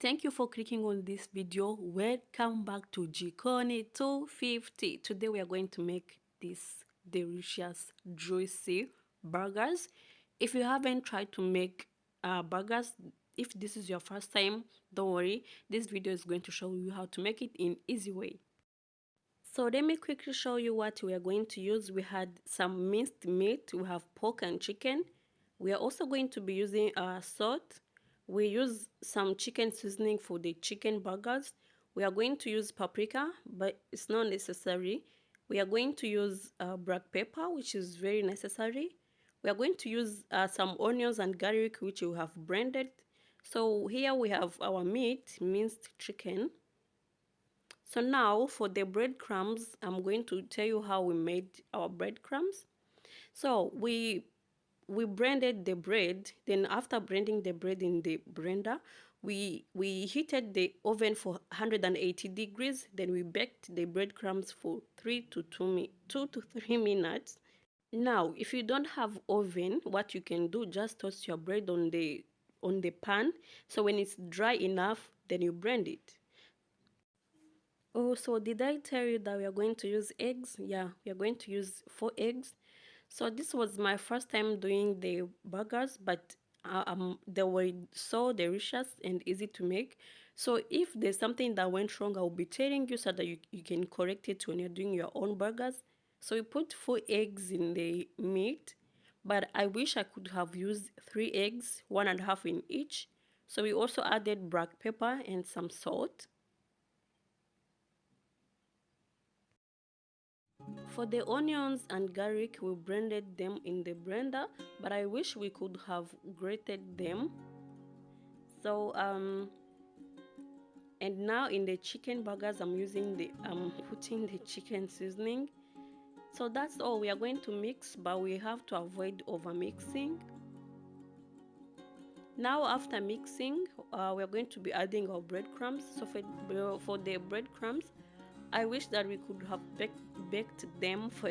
Thank you for clicking on this video. Welcome back to Jikoni 250. Today we are going to make these delicious juicy burgers. If you haven't tried to make burgers, if this is your first time, don't worry, this video is going to show you how to make it in easy way. So let me quickly show you what we are going to use. We had some minced meat, we have pork and chicken. We are also going to be using salt. We use some chicken seasoning for the chicken burgers. We are going to use paprika, but it's not necessary. We are going to use black pepper, which is very necessary. We are going to use some onions and garlic, which we have blended. So here we have our meat, minced chicken. So now for the breadcrumbs, I'm going to tell you how we made our breadcrumbs. So we blended the bread. Then after blending the bread in the blender, we heated the oven for 180 degrees. Then we baked the breadcrumbs for 2 to 3 minutes. Now, if you don't have oven, what you can do, just toast your bread on the pan. So when it's dry enough, then you blend it. Oh, so did I tell you that we are going to use eggs? Yeah, we are going to use 4 eggs. So this was my first time doing the burgers, but they were so delicious and easy to make. So if there's something that went wrong, I'll be telling you so that you can correct it when you're doing your own burgers. So we put 4 eggs in the meat, but I wish I could have used 3 eggs, 1.5 in each. So we also added black pepper and some salt. For the onions and garlic, we blended them in the blender, but I wish we could have grated them. So and now in the chicken burgers, I'm putting the chicken seasoning. So that's all. We are going to mix, but we have to avoid over mixing. Now after mixing, we are going to be adding our breadcrumbs. So for the breadcrumbs, I wish that we could have baked them for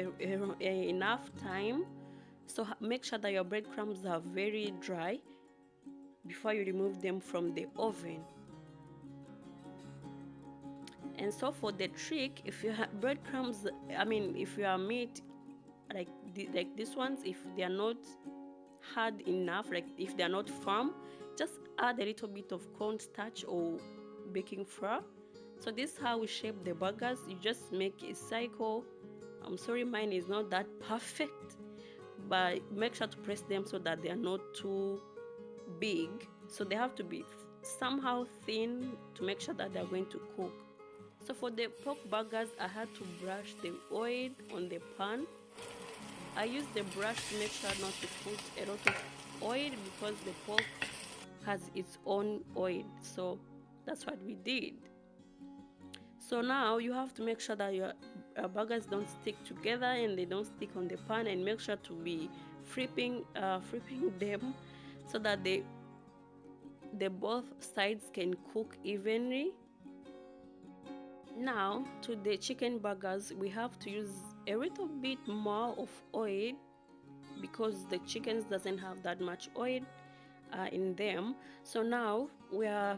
enough time. So make sure that your breadcrumbs are very dry before you remove them from the oven. And so for the trick, if you have breadcrumbs, if you are meat like these ones, if they are not hard enough, like if they are not firm, just add a little bit of cornstarch or baking flour. So this is how we shape the burgers. You just make a circle. I'm sorry, mine is not that perfect, but make sure to press them so that they are not too big. So they have to be somehow thin to make sure that they are going to cook. So for the pork burgers, I had to brush the oil on the pan. I used the brush to make sure not to put a lot of oil because the pork has its own oil. So that's what we did. So now you have to make sure that your burgers don't stick together and they don't stick on the pan, and make sure to be flipping them so that the both sides can cook evenly. Now to the chicken burgers, we have to use a little bit more of oil because the chickens doesn't have that much oil in them. So now we are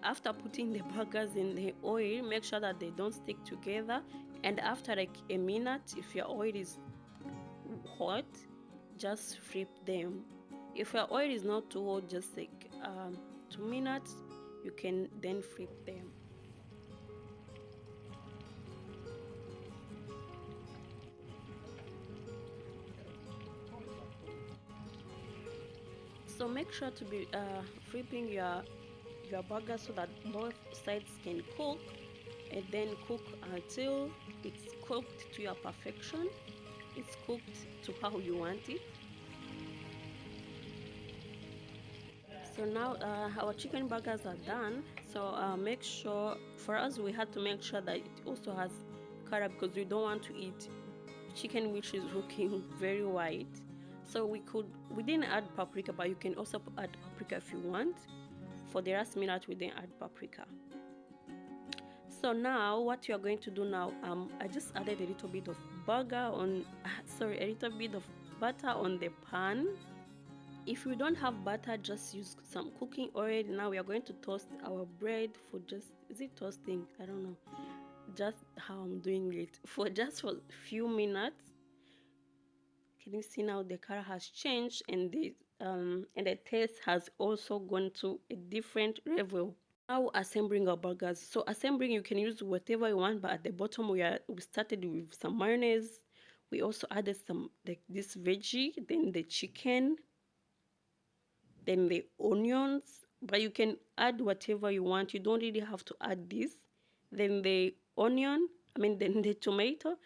after putting the burgers in the oil, make sure that they don't stick together, and after like a minute, if your oil is hot, just flip them. If your oil is not too hot, just like 2 minutes, you can then flip them. So make sure to be flipping your burger so that both sides can cook, and then cook until it's cooked to your perfection. It's cooked to how you want it. So now our chicken burgers are done. So make sure, for us, we had to make sure that it also has color because we don't want to eat chicken which is looking very white. So we didn't add paprika, but you can also add paprika if you want. For the last minute, we didn't add paprika. So now what you are going to do now, I just added a little bit of butter on the pan. If you don't have butter, just use some cooking oil. Now we are going to toast our bread for just, is it toasting? I don't know. Just how I'm doing it for a few minutes. Can you see now the color has changed, and the taste has also gone to a different level. Now assembling our burgers. So assembling, you can use whatever you want, but at the bottom we started with some mayonnaise. We also added some like this veggie, then the chicken, then the onions. But you can add whatever you want. You don't really have to add this. Then the onion, then the tomato,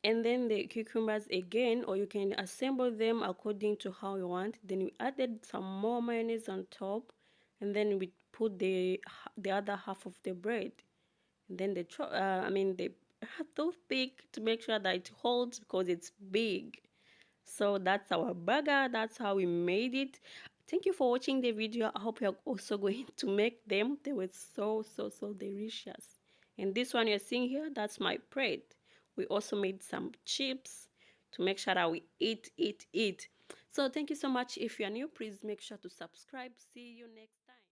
and then the cucumbers again, or you can assemble them according to how you want. Then we added some more mayonnaise on top, and then we put the other half of the bread, and then the toothpick to make sure that it holds because it's big. So that's our burger. That's how we made it. Thank you for watching the video. I hope you're also going to make them. They were so delicious. And this one you're seeing here, that's my bread. We also made some chips to make sure that we eat. So thank you so much. If you're new, please make sure to subscribe. See you next